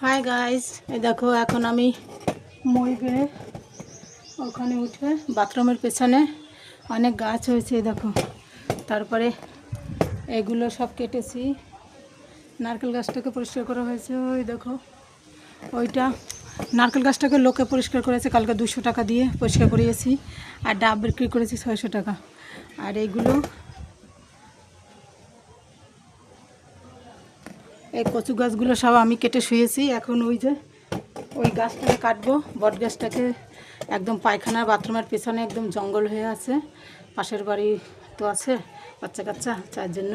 Hi guys, এই দেখো এখন আমি মই বেড়ে ওখানে উঠে বাথরুমের পেছনে অনেক গাছ হয়েছে দেখো। তারপরে এগুলো সব কেটেছি। নারকেল গাছটাকে পরিষ্কার করা হয়েছে, ওই দেখো ওইটা নারকেল গাছটাকে লোকে পরিষ্কার করেছে কালকে 200 টাকা দিয়ে পরিষ্কার করিয়েছি, আর ডাব বিক্রি করেছি 600 টাকা। আর এইগুলো এই কচু গাছগুলো সব আমি কেটে শুয়েছি। এখন ওই গাছটাকে কাটবো, বট গাছটাকে। একদম পায়খানার বাথরুমের পেছনে একদম জঙ্গল হয়ে আছে, পাশের বাড়ি তো আছে বাচ্চা কাচ্চা, তার জন্য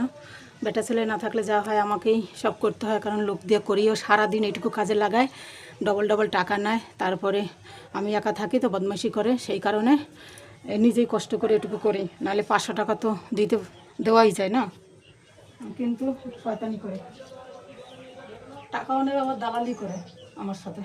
বেটা ছেলে না থাকলে যা হয় আমাকেই সব করতে হয়, কারণ লোক দিয়ে করিও সারাদিন এইটুকু কাজে লাগায়, ডবল ডবল টাকা নেয়। তারপরে আমি একা থাকি তো বদমাইশি করে, সেই কারণে নিজেই কষ্ট করে এটুকু করি, নাহলে 500 টাকা তো দেওয়াই যায় না, কিন্তু শয়তানি করে টাকাও নেবে, আবার দালালি করে আমার সাথে।